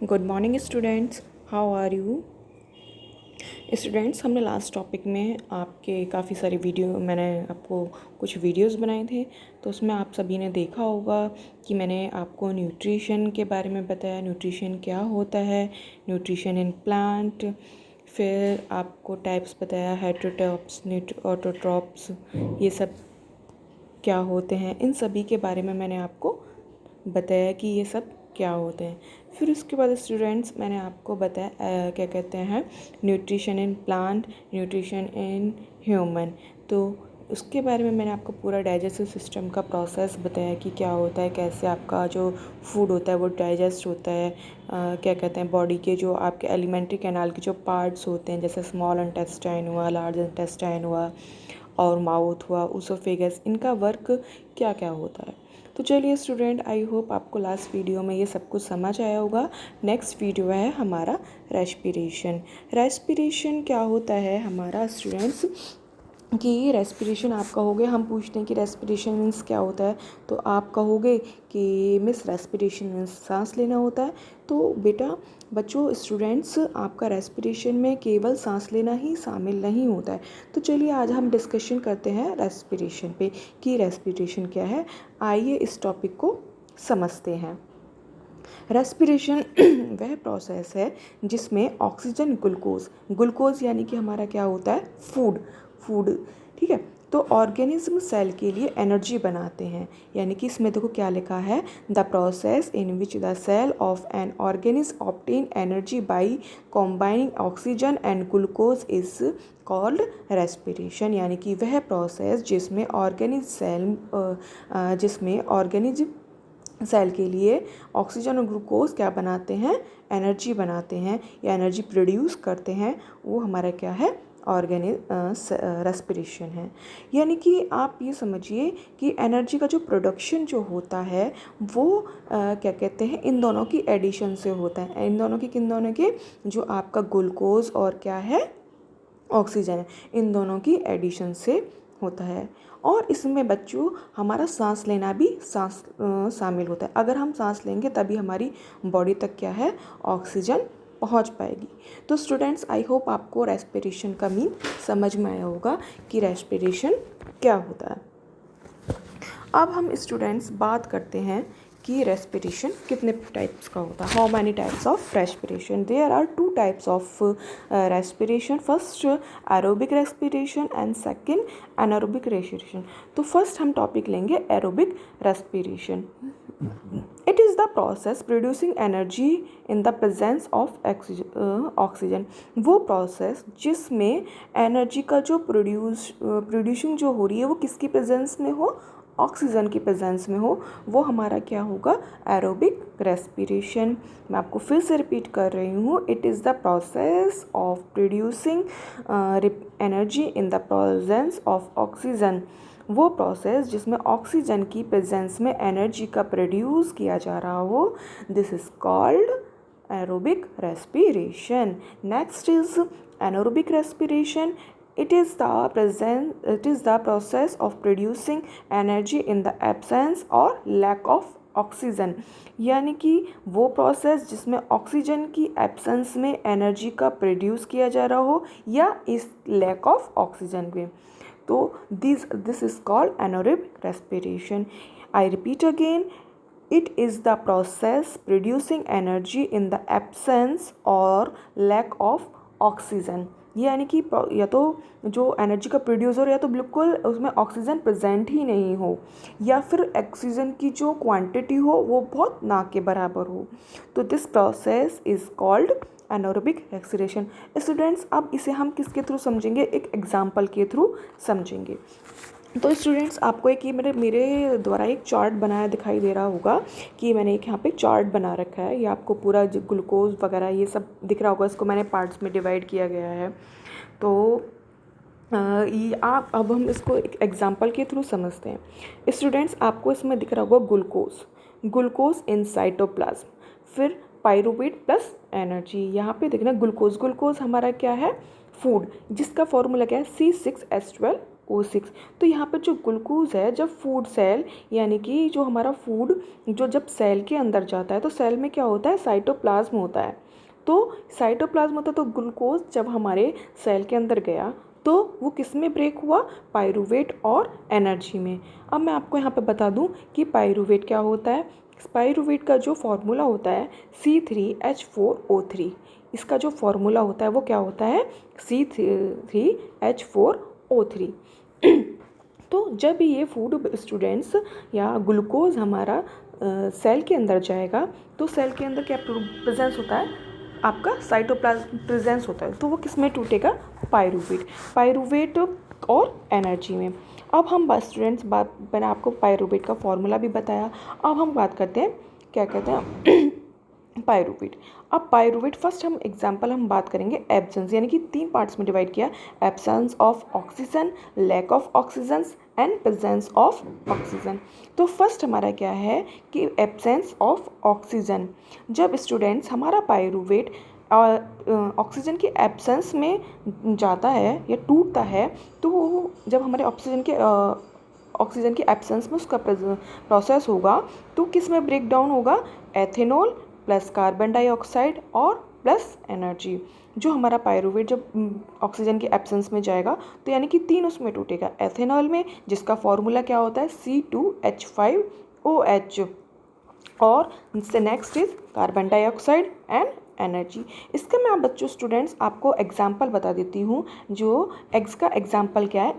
Good morning students, how are you students. हमने last topic में आपके काफ़ी सारे मैंने आपको कुछ वीडियोस बनाए थे, तो उसमें आप सभी ने देखा होगा कि मैंने आपको न्यूट्रिशन के बारे में बताया, न्यूट्रिशन क्या होता है, न्यूट्रिशन इन प्लांट। फिर आपको टाइप्स बताया, हेटेरोट्रॉप्स, ऑटोट्रॉप्स, ये सब क्या होते हैं। इन सभी के बारे में मैंने आपको बताया कि ये सब क्या होते हैं। फिर उसके बाद स्टूडेंट्स मैंने आपको बताया क्या कहते हैं nutrition in plant, nutrition in human. तो उसके बारे में मैंने आपको पूरा डाइजेस्टिव सिस्टम का प्रोसेस बताया कि क्या होता है, कैसे आपका जो फूड होता है वो डाइजेस्ट होता है। क्या कहते हैं बॉडी के जो आपके एलिमेंट्री कैनाल के जो पार्ट्स होते हैं, जैसे स्मॉल इंटेस्टाइन हुआ, लार्ज इंटेस्टाइन हुआ और माउथ हुआ, उसोफेगस, इनका वर्क क्या क्या होता है। तो चलिए स्टूडेंट, आई होप आपको लास्ट वीडियो में ये सब कुछ समझ आया होगा। नेक्स्ट वीडियो है हमारा रेस्पिरेशन। रेस्पिरेशन क्या होता है हमारा स्टूडेंट्स कि रेस्पिरेशन आप कहोगे, हम पूछते हैं कि रेस्पिरेशन मीन्स क्या होता है, तो आप कहोगे कि मिस रेस्पिरेशन मीन्स सांस लेना होता है। तो बेटा बच्चों स्टूडेंट्स, आपका रेस्पिरेशन में केवल सांस लेना ही शामिल नहीं होता है। तो चलिए आज हम डिस्कशन करते हैं रेस्पिरेशन पे कि रेस्पिरेशन क्या है। आइए इस टॉपिक को समझते हैं। रेस्पिरेशन वह प्रोसेस है जिसमें ऑक्सीजन, ग्लूकोज यानी कि हमारा क्या होता है फूड, ठीक है, तो ऑर्गेनिज्म सेल के लिए एनर्जी बनाते हैं। यानी कि इसमें देखो क्या लिखा है, the process in which the cell of an organism obtain energy by combining oxygen and glucose is called respiration. यानी कि वह प्रोसेस जिसमें ऑर्गेनिज्म सेल के लिए ऑक्सीजन और ग्लूकोज क्या बनाते हैं, एनर्जी बनाते हैं या एनर्जी प्रोड्यूस करते हैं, वो हमारा क्या है, रेस्पिरेशन है। यानी कि आप ये समझिए कि एनर्जी का जो प्रोडक्शन जो होता है वो क्या कहते हैं, इन दोनों की एडिशन से होता है। इन दोनों की, किन दोनों के, जो आपका ग्लूकोज और क्या है, ऑक्सीजन है, इन दोनों की एडिशन से होता है। और इसमें बच्चों हमारा सांस लेना भी शामिल होता है। अगर हम सांस लेंगे तभी हमारी बॉडी तक क्या है, ऑक्सीजन पहुंच पाएगी। तो स्टूडेंट्स आई होप आपको रेस्पिरेशन का मीन समझ में आया होगा कि रेस्पिरेशन क्या होता है। अब हम स्टूडेंट्स बात करते हैं कि रेस्पिरेशन कितने टाइप्स का होता है, how many types of respiration. There are 2 types of respiration, first aerobic respiration and second anaerobic respiration. तो फर्स्ट हम टॉपिक लेंगे aerobic respiration. It is the process producing energy in the presence of oxygen. वो process जिसमें energy का जो producing जो हो रही है वो किसकी प्रेजेंस में हो, ऑक्सीजन की प्रेजेंस में हो, वो हमारा क्या होगा, एरोबिक रेस्पिरेशन। मैं आपको फिर से रिपीट कर रही हूँ, it is the process of producing energy in the presence of oxygen. वो प्रोसेस जिसमें ऑक्सीजन की प्रेजेंस में एनर्जी का प्रोड्यूस किया जा रहा हो, this is called aerobic respiration. Next is anaerobic respiration. It is the process of producing energy in the absence or lack of oxygen. यानी कि वो प्रोसेस जिसमें ऑक्सीजन की एब्सेंस में एनर्जी का प्रोड्यूस किया जा रहा हो या इस लैक ऑफ ऑक्सीजन में। तो this is called anaerobic respiration. I repeat again, it is the process producing energy in the absence और लैक ऑफ ऑक्सीजन। यानी कि या तो जो एनर्जी का प्रोड्यूसर या तो बिल्कुल उसमें ऑक्सीजन प्रेजेंट ही नहीं हो, या फिर ऑक्सीजन की जो क्वांटिटी हो वो बहुत ना के बराबर हो। तो this process is called anaerobic respiration. Students अब इसे हम किसके थ्रू समझेंगे, एक एग्जाम्पल के थ्रू समझेंगे। तो स्टूडेंट्स आपको एक ये मेरे द्वारा एक चार्ट बनाया दिखाई दे रहा होगा कि मैंने एक यहाँ पे चार्ट बना रखा है। ये आपको पूरा ग्लूकोज वगैरह ये सब दिख रहा होगा, इसको मैंने पार्ट्स में डिवाइड किया गया है। तो ये आप अब हम इसको एक एग्जांपल के थ्रू समझते हैं। स्टूडेंट्स आपको इसमें दिख रहा होगा ग्लूकोज इन साइटोप्लाज्म, फिर पाइरूवेट प्लस एनर्जी। यहाँ पे देखना ग्लूकोज हमारा क्या है, फूड, जिसका फॉर्मूला क्या है, C6H12 O6। तो यहाँ पर जो ग्लूकोज है जब फूड सेल यानी कि जो हमारा फूड जो जब सेल के अंदर जाता है तो सेल में क्या होता है, साइटोप्लाज्म होता है। तो साइटोप्लाज्म होता है तो ग्लूकोज जब हमारे सेल के अंदर गया तो वो किस में ब्रेक हुआ, पायरूवेट और एनर्जी में। अब मैं आपको यहाँ पे बता दूँ कि पायरूवेट क्या होता है। पायरूवेट का जो फॉर्मूला होता है C3H4O3। इसका जो फॉर्मूला होता है वो क्या होता है, C3H4O3। तो जब ये फूड स्टूडेंट्स या ग्लूकोज हमारा सेल के अंदर जाएगा तो सेल के अंदर क्या प्रेजेंस होता है, आपका साइटोप्लाज्म प्रेजेंस होता है। तो वो किस में टूटेगा, पायरूवेट और एनर्जी में। अब हम बात स्टूडेंट्स मैंने आपको पायरूवेट का फॉर्मूला भी बताया। अब हम बात करते हैं क्या कहते हैं पायरूवेट। अब पायरूवेट फर्स्ट हम एग्जांपल हम बात करेंगे एब्सेंस, यानी कि 3 पार्ट्स में डिवाइड किया, absence of oxygen, lack of oxygen and presence of oxygen. तो फर्स्ट हमारा क्या है कि एब्सेंस ऑफ ऑक्सीजन। जब स्टूडेंट्स हमारा पायरूवेट ऑक्सीजन के एब्सेंस में जाता है या टूटता है तो वो जब हमारे ऑक्सीजन के एब्सेंस में उसका प्रोसेस होगा तो किस में ब्रेक डाउन होगा, एथेनॉल प्लस कार्बन डाइऑक्साइड और प्लस एनर्जी। जो हमारा पायरूवेट जब ऑक्सीजन के एब्सेंस में जाएगा तो यानी कि 3 उसमें टूटेगा, एथेनॉल में जिसका फॉर्मूला क्या होता है C2H5OH, और next is carbon dioxide and energy. इसका मैं आप बच्चों स्टूडेंट्स आपको एग्जाम्पल बता देती हूँ। जो एग्स का एग्जाम्पल क्या है,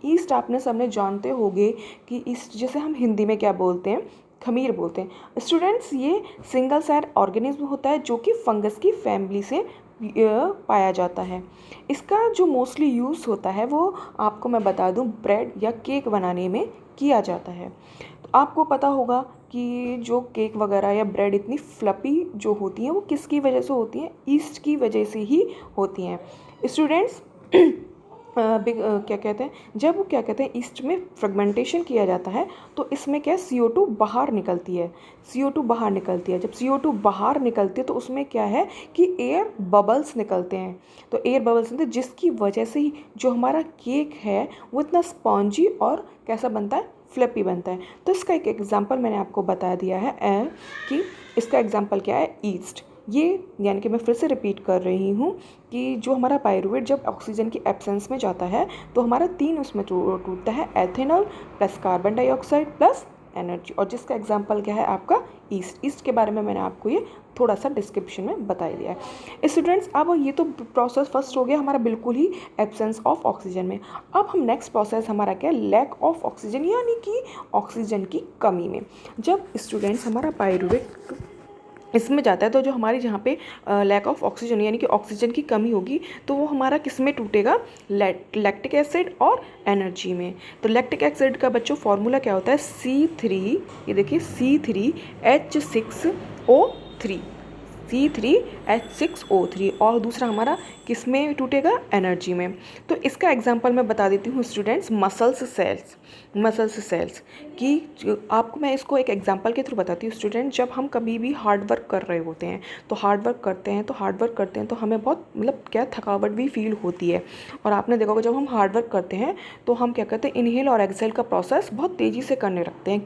ईस्ट आपने सबने जानते होंगे कि ईस्ट जैसे हम हिंदी में क्या बोलते हैं, खमीर बोलते हैं। स्टूडेंट्स ये सिंगल सेल ऑर्गेनिज्म होता है जो कि फंगस की फैमिली से पाया जाता है। इसका जो मोस्टली यूज़ होता है वो आपको मैं बता दूं ब्रेड या केक बनाने में किया जाता है। तो आपको पता होगा कि जो केक वगैरह या ब्रेड इतनी फ्लपी जो होती हैं वो किसकी वजह से होती हैं, ईस्ट की वजह से ही होती हैं स्टूडेंट्स। क्या कहते हैं, जब क्या कहते हैं ईस्ट में फ्रेगमेंटेशन किया जाता है तो इसमें क्या है, CO2 बाहर निकलती है, CO2 बाहर निकलती है। जब CO2 बाहर निकलती है तो उसमें क्या है कि एयर बबल्स निकलते हैं। तो एयर बबल्स निकलते हैं जिसकी वजह से ही जो हमारा केक है वो इतना स्पॉन्जी और कैसा बनता है, फ्लपी बनता है। तो इसका एक एग्जाम्पल मैंने आपको बता दिया है कि इसका एग्जाम्पल क्या है, ईस्ट। ये यानी कि मैं फिर से रिपीट कर रही हूँ कि जो हमारा पायरूवेट जब ऑक्सीजन की एब्सेंस में जाता है तो हमारा 3 उसमें टूटता है, ethanol plus carbon dioxide plus energy, और जिसका एग्जाम्पल क्या है आपका ईस्ट के बारे में मैंने आपको ये थोड़ा सा डिस्क्रिप्शन में बता दिया है। स्टूडेंट्स अब ये तो प्रोसेस फर्स्ट हो गया हमारा बिल्कुल ही एब्सेंस ऑफ ऑक्सीजन में। अब हम नेक्स्ट प्रोसेस हमारा क्या है, लैक ऑफ ऑक्सीजन यानी कि ऑक्सीजन की कमी में। जब स्टूडेंट्स हमारा पायरूवेट इसमें जाता है तो जो हमारी जहाँ पे लैक ऑफ ऑक्सीजन यानी कि ऑक्सीजन की कमी होगी तो वो हमारा किस में टूटेगा, लैक्टिक एसिड और एनर्जी में। तो लैक्टिक एसिड का बच्चों फॉर्मूला क्या होता है, ये देखिए C3H6O3 और दूसरा हमारा किस में टूटेगा, एनर्जी में। तो इसका एग्जांपल मैं बता देती हूँ स्टूडेंट्स, मसल्स सेल्स की आपको मैं इसको एक एग्जांपल के थ्रू बताती हूँ स्टूडेंट। जब हम कभी भी हार्ड वर्क कर रहे होते हैं तो हार्ड वर्क करते हैं तो हमें बहुत मतलब क्या थकावट भी फील होती है। और आपने देखा होगा जब हम हार्ड वर्क करते हैं तो हम क्या करते हैं, इनहेल और एक्सहेल का प्रोसेस बहुत तेज़ी से करने लगते हैं।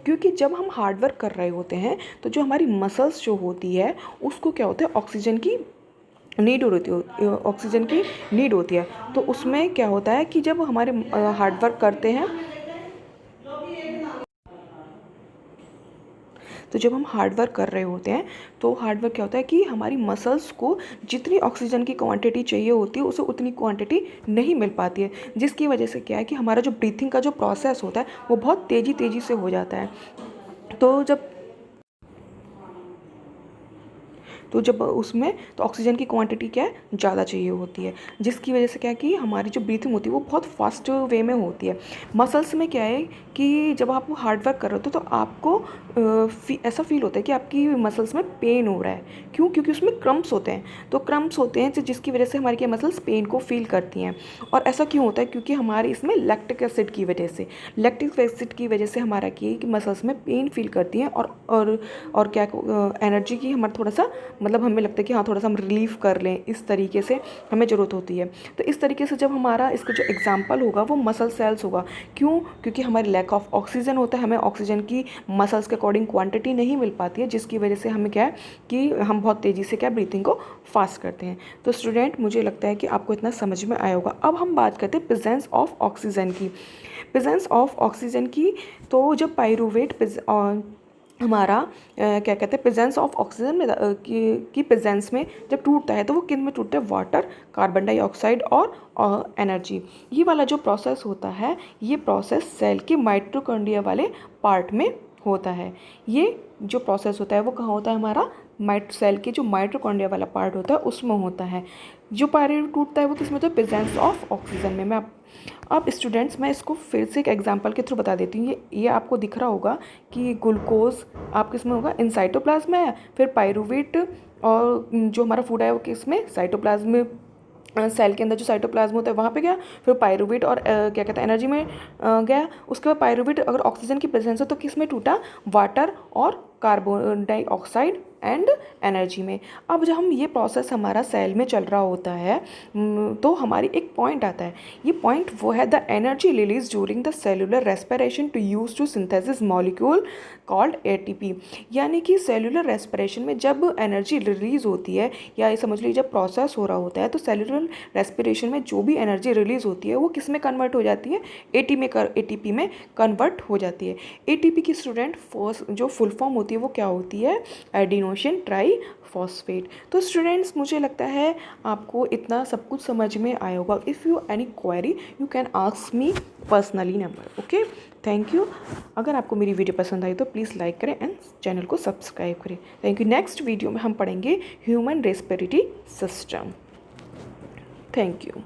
क्योंकि जब हम हार्ड वर्क कर रहे होते हैं तो जो हमारी मसल्स जो होती है उसको क्या होता है, ऑक्सीजन की नीड होती है। तो उसमें क्या होता है कि जब हमारे हार्ड वर्क करते हैं तो जब हम हार्ड वर्क कर रहे होते हैं तो हार्ड वर्क क्या होता है कि हमारी मसल्स को जितनी ऑक्सीजन की क्वांटिटी चाहिए होती है उसे उतनी क्वांटिटी नहीं मिल पाती है, जिसकी वजह से क्या है कि हमारा जो ब्रीथिंग का जो प्रोसेस होता है वो बहुत तेज़ी से हो जाता है। तो जब उसमें तो ऑक्सीजन की क्वांटिटी क्या है, ज़्यादा चाहिए होती है, जिसकी वजह से क्या है कि हमारी जो ब्रीथिंग होती है वो बहुत फास्ट वे में होती है। मसल्स में क्या है कि जब आप हार्ड वर्क कर रहे होते हो तो आपको ऐसा फील होता है कि आपकी मसल्स में पेन हो रहा है। क्योंकि उसमें क्रम्प्स होते हैं, तो क्रम्प्स होते हैं जिसकी वजह से हमारी क्या मसल्स पेन को फील करती हैं। और ऐसा क्यों होता है, क्योंकि हमारे इसमें लैक्टिक एसिड की वजह से हमारा कि मसल्स में पेन फील करती हैं और क्या एनर्जी की हमारा थोड़ा सा मतलब हमें लगता है कि हाँ थोड़ा सा हम रिलीफ कर लें, इस तरीके से हमें ज़रूरत होती है। तो इस तरीके से जब हमारा इसका जो एग्जाम्पल होगा वो मसल सेल्स होगा। क्यों? क्योंकि हमारी लैक ऑफ ऑक्सीजन होता है, हमें ऑक्सीजन की मसल्स के अकॉर्डिंग क्वांटिटी नहीं मिल पाती है, जिसकी वजह से हमें क्या है कि हम बहुत तेज़ी से क्या ब्रीथिंग को फास्ट करते हैं। तो स्टूडेंट मुझे लगता है कि आपको इतना समझ में आया होगा। अब हम बात करते हैं प्रेजेंस ऑफ ऑक्सीजन की। प्रेजेंस ऑफ ऑक्सीजन की, तो जब पायरूवेट हमारा क्या कहते हैं प्रेजेंस ऑफ ऑक्सीजन में की प्रेजेंस में जब टूटता है तो वो किन में टूटता है? वाटर, कार्बन डाइऑक्साइड और एनर्जी। ये वाला जो प्रोसेस होता है, ये प्रोसेस सेल के माइटोकॉन्ड्रिया वाले पार्ट में होता है। ये जो प्रोसेस होता है वो कहाँ होता है? हमारा सेल के जो माइटोकॉन्ड्रिया वाला पार्ट होता है उसमें होता है। जो पायरूवेट टूटता है वो किस में होता है? प्रेजेंस ऑफ ऑक्सीजन में। अब स्टूडेंट्स मैं इसको फिर से एक एग्जांपल के थ्रू बता देती हूँ। ये आपको दिख रहा होगा कि ग्लूकोज आप किस में होगा? इन साइटोप्लाज्म है। फिर पायरूवेट और जो हमारा फूड है वो किस में? साइटोप्लाज्म में। सेल के अंदर जो साइटोप्लाज्म होता है वहाँ पे गया, फिर पायरूवेट और क्या कहते हैं एनर्जी में गया। उसके बाद पायरूवेट अगर ऑक्सीजन की प्रेजेंस हो तो किस में टूटा? वाटर और कार्बन डाइऑक्साइड एंड एनर्जी में। अब जब हम ये प्रोसेस हमारा सेल में चल रहा होता है तो हमारी एक पॉइंट आता है। ये पॉइंट वो है the energy release during the cellular respiration to use to synthesis molecule called ATP. यानी कि सेलुलर रेस्पिरेशन में जब एनर्जी रिलीज होती है, या ये समझ लीजिए जब प्रोसेस हो रहा होता है, तो सेलुलर रेस्पिरेशन में जो भी एनर्जी रिलीज होती है वो किस में कन्वर्ट हो जाती है? एटीपी में कन्वर्ट हो जाती है। एटीपी की स्टूडेंट फर्स्ट जो फुल फॉर्म होती है वो क्या होती है? Adenosine triphosphate. तो स्टूडेंट्स मुझे लगता है आपको इतना सब कुछ समझ में आया होगा। If you any query you can ask me personally number. Okay, thank you. अगर आपको मेरी वीडियो पसंद आई तो प्लीज़ लाइक करें एंड चैनल को सब्सक्राइब करें। Thank you. नेक्स्ट वीडियो में हम पढ़ेंगे human respiratory system. Thank you.